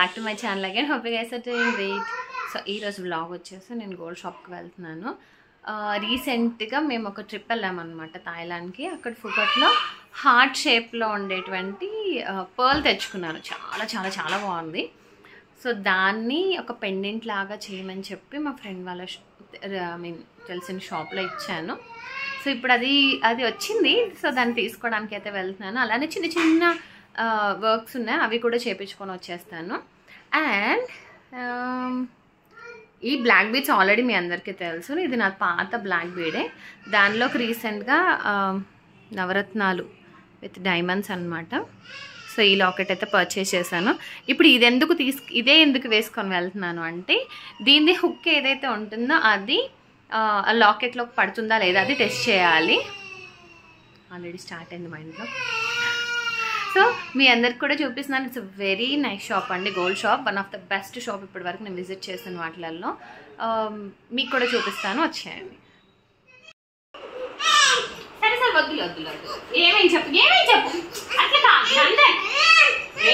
Back to my channel again. Hope you guys are doing great. So ఈరోజు vlog వచ్చేసి నేను gold షాప్కి వెళ్తున్నాను. రీసెంట్గా మేము ఒక ట్రిప్ వెళ్ళామన్నమాట థాయిలాండ్కి. అక్కడ ఫుకట్లో హార్ట్ షేప్లో ఉండేటువంటి పర్ల్ తెచ్చుకున్నాను. చాలా చాలా చాలా బాగుంది. సో దాన్ని ఒక పెండెంట్ లాగా చేయమని చెప్పి మా ఫ్రెండ్ వాళ్ళ తెలిసిన షాప్లో ఇచ్చాను. సో ఇప్పుడు అది వచ్చింది. సో దాన్ని తీసుకోవడానికి అయితే వెళ్తున్నాను. అలానే చిన్న చిన్న వర్క్స్ ఉన్నాయి, అవి కూడా చేయించుకొని వచ్చేస్తాను. అండ్ ఈ బ్లాక్ బీడ్స్ ఆల్రెడీ మీ అందరికీ తెలుసు. ఇది నా పాత బ్లాక్ బీడే. దానిలోకి రీసెంట్గా నవరత్నాలు విత్ డైమండ్స్ అనమాట. సో ఈ లాకెట్ అయితే పర్చేస్ చేశాను. ఇప్పుడు ఇదే ఎందుకు వేసుకొని వెళ్తున్నాను అంటే, దీని హుక్ ఏదైతే ఉంటుందో అది ఆ లాకెట్లోకి పడుతుందా లేదా అది టెస్ట్ చేయాలి. ఆల్రెడీ స్టార్ట్ అయింది మా ఇంట్లో. సో మీ అందరికి కూడా చూపిస్తున్నాను. ఇట్స్ వెరీ నైస్ షాప్ అండి, gold shop. One of the best shop ఇప్పటి వరకు నేను విజిట్ చేసిన వాటిలలో. మీకు కూడా చూపిస్తాను, వచ్చేయండి. సరే సార్, వద్దులు వద్దులు వద్దు. ఏమైంది చెప్పు అట్లా కాదు.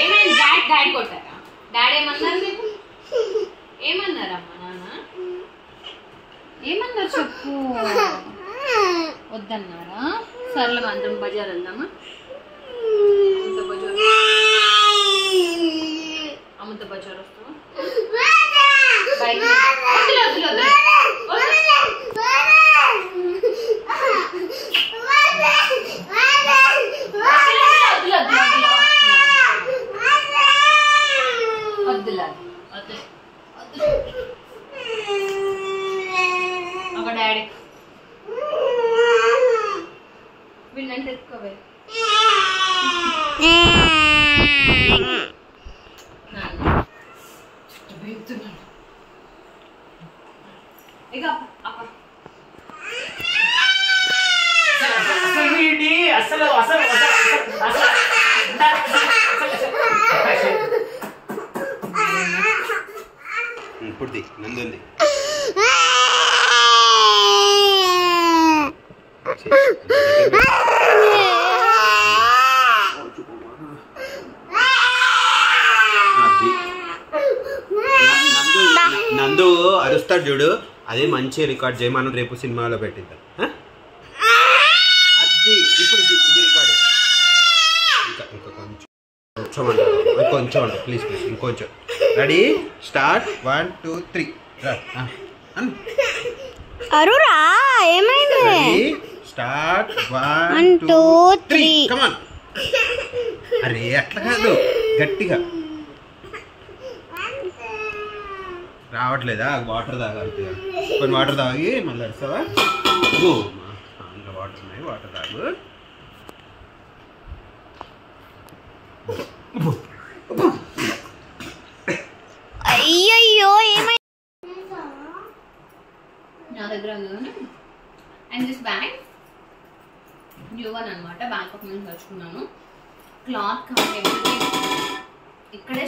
ఏమైంది? డాడీ కొట్టారా? డాడీ ఏమన్నారు మీకు? ఏమన్నారమ్మా నాన్న? ఏమన్నారు చెప్పు. వద్దన్నారా? సర్లే అందరం బజార్ వెళ్దామా? అమృత బజార్ వస్తావా? ఒక డాడీ వీళ్ళంటే ఎత్తుకోవే. ఇప్పుడు నందుంది. నందు అరుస్తాడు చూడు, అదే మంచి రికార్డ్ చేయి. మనం రేపు సినిమాలో పెట్టిద్దాం. అది ఇప్పుడు ఇది రికార్డ్. ఇంకా కొంచెం అంట ప్లీజ్ ఇంకొంచెం. Ready, start. 1 2 3. అరురా ఏమైంది? స్టార్ట్. 1 2 3. కమాన్. అరే అట్లా కాదు, గట్టిగా రావట్లేదా? వాటర్ తాగాలి. కొన్ని వాటర్ తాగి మళ్ళీ అరుస్తావా? అందులో వాటర్ ఉన్నాయి, వాటర్ తాగు. అయ్యయ్యో ఏమై నా దగ్గర ఉంది. And this bag new one అనమాట. బ్యాంకాక్ నుంచి తెచ్చుకున్నాను. క్లాత్ కానీ ఇక్కడే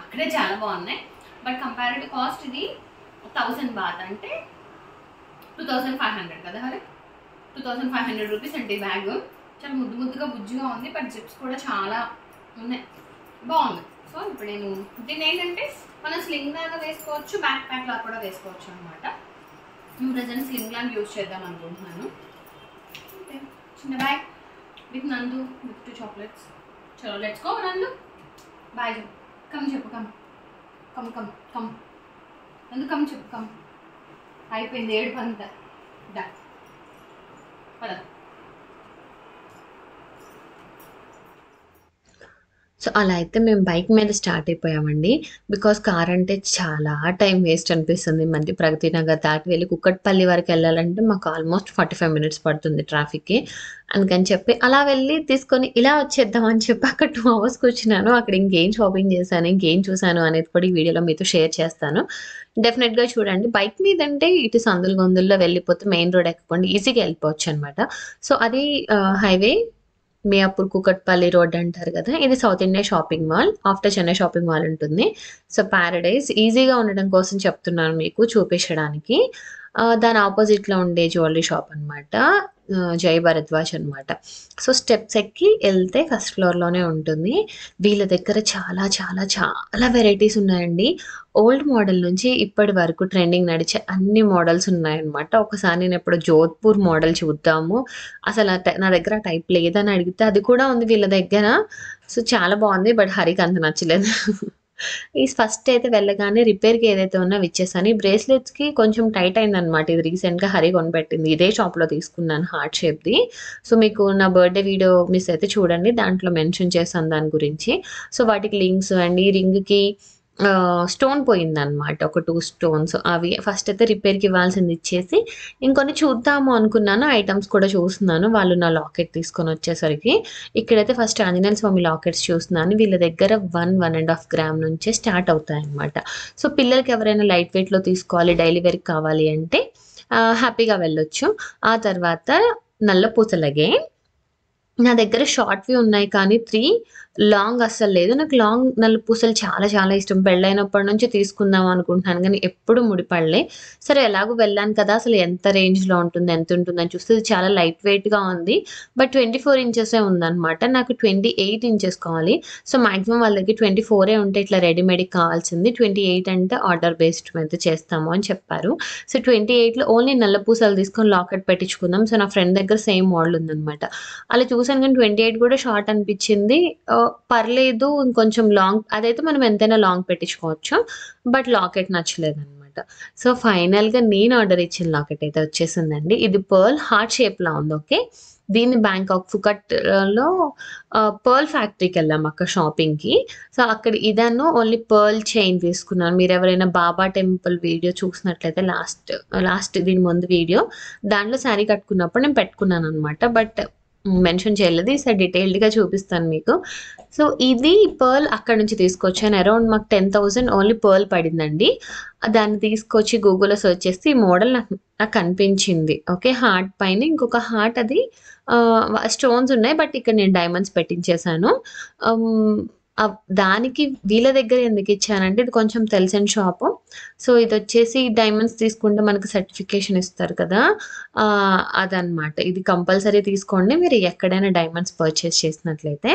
అక్కడే చాలా బాగున్నాయి. బట్ కంపారిటివ్ కాస్ట్ ఇది 1000 బాత్ అంటే 2500 కదా. హరే 2500 రూపీస్ అంటే ఈ బ్యాగ్. చాలా ముద్దుగా బుజ్జిగా ఉంది. బట్ జిప్స్ కూడా చాలా ఉన్నాయి, బాగుంది. సో ఇప్పుడు నేను దీన్ని ఏంటంటే మనం స్లింగ్ లాగా వేసుకోవచ్చు, బ్యాక్ ప్యాక్ లాగా కూడా వేసుకోవచ్చు అనమాట. నేను ప్రజెంట్ స్లింగ్ లాగా యూజ్ చేద్దాం అనుకుంటున్నాను. చిన్న బ్యాగ్ విత్ నందు విత్ 2 చాక్లెట్స్. చలో లెట్స్ గో నందు. బాయ్ చెప్పు. చెప్పు కమ్ నందు చెప్పు. అయిపోయింది ఏడుపు అంతా. పద. సో అలా అయితే మేము బైక్ మీద స్టార్ట్ అయిపోయామండి. బికాస్ కార్ అంటే చాలా టైం వేస్ట్ అనిపిస్తుంది. మధ్య ప్రగతి నగర్ దాటి వెళ్ళి కుక్కట్పల్లి వరకు వెళ్ళాలంటే మాకు ఆల్మోస్ట్ 45 మినిట్స్ పడుతుంది ట్రాఫిక్కి. అందుకని చెప్పి అలా వెళ్ళి తీసుకొని ఇలా వచ్చేద్దామని చెప్పి అక్కడ 2 అవర్స్ కూర్చున్నాను. అక్కడ ఇంకేం షాపింగ్ చేశాను, ఇంకేం చూశాను అనేది కూడా ఈ వీడియోలో మీతో షేర్ చేస్తాను. డెఫినెట్గా చూడండి. బైక్ మీద అంటే ఇటు సందులు గొందుల్లో వెళ్ళిపోతే మెయిన్ రోడ్ ఎక్కకుండా ఈజీగా వెళ్ళిపోవచ్చు అనమాట. సో అది హైవే మియాపూర్ కుకట్పల్లి రోడ్ అంటారు కదా. ఇది south India shopping mall after Chennai shopping mall ఉంటుంది. సో ప్యారడైజ్ ఈజీగా ఉండడం కోసం చెప్తున్నాను మీకు చూపించడానికి. దాని ఆపోజిట్లో ఉండే జ్యువెలరీ షాప్ అనమాట, జై భరద్వాజ్ అనమాట. సో స్టెప్స్ ఎక్కి వెళ్తే ఫస్ట్ ఫ్లోర్లోనే ఉంటుంది. వీళ్ళ దగ్గర చాలా చాలా చాలా వెరైటీస్ ఉన్నాయండి. ఓల్డ్ మోడల్ నుంచి ఇప్పటి వరకు ట్రెండింగ్ నడిచే అన్ని మోడల్స్ ఉన్నాయన్నమాట. ఒకసారి నేను ఎప్పుడు జోధ్పూర్ మోడల్ చూద్దాము, అసలు నా దగ్గర ఆ టైప్ లేదని అడిగితే అది కూడా ఉంది వీళ్ళ దగ్గర. సో చాలా బాగుంది, బట్ హరికి అంత నచ్చలేదు. ఈ ఫస్ట్ అయితే వెళ్ళగానే రిపేర్కి ఏదైతే ఉన్నా ఇచ్చేసాను. ఈ బ్రేస్లెట్స్కి కొంచెం టైట్ అయిందనమాట. ఇది రీసెంట్గా హరి కొనిపెట్టింది, ఇదే షాప్లో తీసుకున్నాను, హార్ట్ షేప్ది. సో మీకు నా బర్త్డే వీడియో మిస్ అయితే చూడండి, దాంట్లో మెన్షన్ చేశాను దాని గురించి. సో వాటికి లింక్స్ అండ్ ఈ రింగ్కి స్టోన్ పోయిందనమాట, ఒక 2 స్టోన్స్. అవి ఫస్ట్ అయితే రిపేర్కి ఇవ్వాల్సింది ఇచ్చేసి ఇంకొన్ని చూద్దాము అనుకున్నాను. ఐటమ్స్ కూడా చూస్తున్నాను. వాళ్ళు నా లాకెట్ తీసుకొని వచ్చేసరికి ఇక్కడైతే ఫస్ట్ ఆంజనేయ స్వామి లాకెట్స్ చూస్తున్నాను. వీళ్ళ దగ్గర 1.5 గ్రామ్ నుంచే స్టార్ట్ అవుతాయి అనమాట. సో పిల్లలకి ఎవరైనా లైట్ వెయిట్లో తీసుకోవాలి, డైలీ వేర్కి కావాలి అంటే హ్యాపీగా వెళ్ళొచ్చు. ఆ తర్వాత నల్ల పూసలగే నా దగ్గర షార్ట్ వ్యూ ఉన్నాయి, కానీ 3 లాంగ్ అస్సలు లేదు. నాకు లాంగ్ నల్ల పూసలు చాలా చాలా ఇష్టం. పెళ్ళైనప్పటి నుంచి తీసుకుందాం అనుకుంటున్నాను, కానీ ఎప్పుడు ముడిపడలే. సరే ఎలాగో వెళ్ళాను కదా, అసలు ఎంత రేంజ్లో ఉంటుంది, ఎంత ఉంటుందని చూస్తే ఇది చాలా లైట్ వెయిట్గా ఉంది. బట్ 24 ఇంచెసే ఉందన్నమాట. నాకు 28 ఇంచెస్ కావాలి. సో మాక్సిమం వాళ్ళ దగ్గర 24 ఉంటే ఇట్లా రెడీమేడ్కి కావాల్సింది. 28 అంటే ఆర్డర్ బేస్డ్ మీద చేస్తాము అని చెప్పారు. సో 28లో ఓన్లీ నల్ల పూసలు తీసుకొని లాకెట్ పెట్టించుకుందాం. సో నా ఫ్రెండ్ దగ్గర సేమ్ మోడల్ ఉందన్నమాట. అలా చూసాను, కానీ 28 కూడా షార్ట్ అనిపించింది. పర్లేదు, ఇంకొంచెం లాంగ్, అదైతే మనం ఎంతైనా లాంగ్ పెట్టించుకోవచ్చు. బట్ లాకెట్ నచ్చలేదు అనమాట. సో ఫైనల్గా నేను ఆర్డర్ ఇచ్చిన లాకెట్ అయితే వచ్చేసిందండి. ఇది పర్ల్ హార్ట్ షేప్లో ఉంది. ఓకే, దీన్ని బ్యాంకాక్ ఫుకట్లో పర్ల్ ఫ్యాక్టరీకి వెళ్ళాము అక్కడ షాపింగ్కి. సో అక్కడ ఇదನ್ನು ఓన్లీ పర్ల్ చైన్ తీసుకున్నాను. మీరు ఎవరైనా బాబా టెంపుల్ వీడియో చూసినట్లయితే లాస్ట్ దీని ముందు వీడియో, దాంట్లో శారీ కట్టుకున్నప్పుడు నేను పెట్టుకున్నాను అనమాట. బట్ మెన్షన్ చేయలేదు, ఈసారి డీటెయిల్డ్గా చూపిస్తాను మీకు. సో ఇది పర్ల్ అక్కడ నుంచి తీసుకొచ్చాను. అరౌండ్ మాకు 10,000 ఓన్లీ పర్ల్ పడిందండి. దాన్ని తీసుకొచ్చి గూగుల్లో సెర్చ్ చేస్తే ఈ మోడల్ నాకు కనిపించింది. ఓకే, హార్ట్ పైన ఇంకొక హార్ట్, అది స్టోన్స్ ఉన్నాయి, బట్ ఇక్కడ నేను డైమండ్స్ పెట్టించేసాను. దానికి వీళ్ళ దగ్గర ఎందుకు ఇచ్చానంటే ఇది కొంచెం తెలిసిన షాపు. సో ఇది వచ్చేసి డైమండ్స్ తీసుకుంటే మనకు సర్టిఫికేషన్ ఇస్తారు కదా, అదనమాట. ఇది కంపల్సరీ తీసుకోండి మీరు ఎక్కడైనా డైమండ్స్ పర్చేస్ చేసినట్లయితే.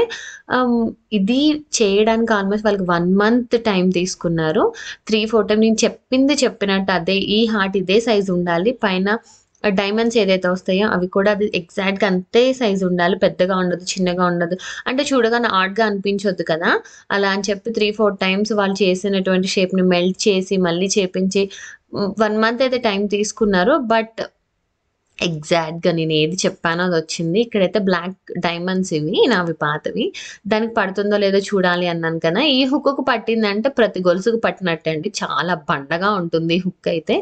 ఇది చేయడానికి ఆల్మోస్ట్ వాళ్ళకి 1 month టైం తీసుకున్నారు. 3-4 నేను చెప్పినట్టు అదే ఈ హార్ట్ ఇదే సైజు ఉండాలి, పైన డైమండ్స్ ఏదైతే వస్తాయో అవి కూడా అది ఎగ్జాక్ట్గా అంతే సైజు ఉండాలి, పెద్దగా ఉండదు, చిన్నగా ఉండదు. అంటే చూడగానే ఆర్ట్గా అనిపించొద్దు కదా, అలా అని చెప్పి 3-4 times వాళ్ళు చేసినటువంటి షేప్ని మెల్ట్ చేసి మళ్ళీ చేపించి 1 month అయితే టైం తీసుకున్నారు. బట్ ఎగ్జాక్ట్గా నేను ఏది చెప్పానో అది వచ్చింది. ఇక్కడైతే బ్లాక్ డైమండ్స్, ఇవి నావి పాతవి. దానికి పడుతుందో లేదో చూడాలి అన్నాను కదా, ఈ హుక్కు పట్టిందంటే ప్రతి గొలుసుకు పట్టినట్టే అండి, చాలా బండగా ఉంటుంది హుక్ అయితే.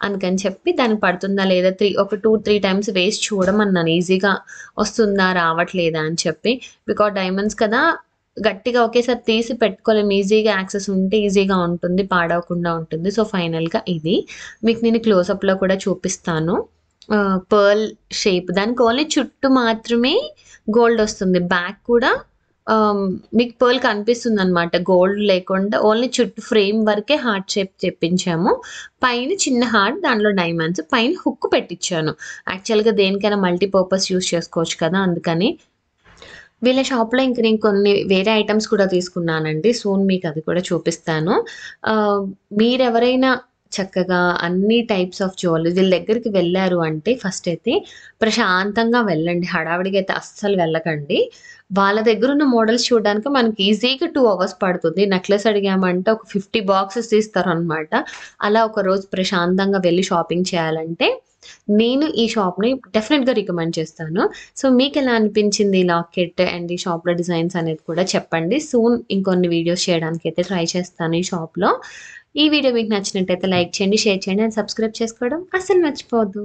అందుకని చెప్పి దానికి పడుతుందా లేదా ఒక 2-3 times వేసి చూడమన్నాను, ఈజీగా వస్తుందా రావట్లేదా అని చెప్పి. బికాజ్ డైమండ్స్ కదా, గట్టిగా ఒకేసారి తీసి పెట్టుకోలేము, ఈజీగా యాక్సెస్ ఉంటే ఈజీగా ఉంటుంది, పాడవకుండా ఉంటుంది. సో ఫైనల్గా ఇది మీకు నేను క్లోజప్లో కూడా చూపిస్తాను. పర్ల్ షేప్, దానికి ఓన్లీ చుట్టూ మాత్రమే గోల్డ్ వస్తుంది, బ్యాక్ కూడా మీకు పర్ల్ కనిపిస్తుంది అనమాట, గోల్డ్ లేకుండా ఓన్లీ చుట్టూ ఫ్రేమ్ వరకే హార్ట్ షేప్ తెప్పించాము. పైన చిన్న హార్ట్, దాంట్లో డైమండ్స్, పైన హుక్ పెట్టించాను. యాక్చువల్గా దేనికైనా మల్టీపర్పస్ యూస్ చేసుకోవచ్చు కదా, అందుకని. వీళ్ళ షాప్లో ఇంక నేను కొన్ని వేరే ఐటమ్స్ కూడా తీసుకున్నానండి, సూన్ మీకు అది కూడా చూపిస్తాను. మీరెవరైనా చక్కగా అన్ని టైప్స్ ఆఫ్ జ్యువెలరీ వీళ్ళ దగ్గరికి వెళ్ళారు అంటే ఫస్ట్ అయితే ప్రశాంతంగా వెళ్ళండి, హడావిడిగా అయితే అస్సలు వెళ్ళకండి. వాళ్ళ దగ్గర ఉన్న మోడల్స్ చూడడానికి మనకి ఈజీగా 2 hours పడుతుంది. నెక్లెస్ అడిగామంటే ఒక 50 boxes తీస్తారు అనమాట. అలా ఒక రోజు ప్రశాంతంగా వెళ్ళి షాపింగ్ చేయాలంటే నేను ఈ షాప్ని డెఫినెట్గా రికమెండ్ చేస్తాను. సో మీకు ఎలా అనిపించింది లాకెట్ అండ్ ఈ షాప్లో డిజైన్స్ అనేది కూడా చెప్పండి. సూన్ ఇంకొన్ని వీడియోస్ చేయడానికి అయితే ట్రై చేస్తాను ఈ షాప్లో. ఈ వీడియో మీకు నచ్చినట్టయితే లైక్ చేయండి, షేర్ చేయండి అండ్ సబ్స్క్రైబ్ చేసుకోవడం అస్సలు మర్చిపోవద్దు.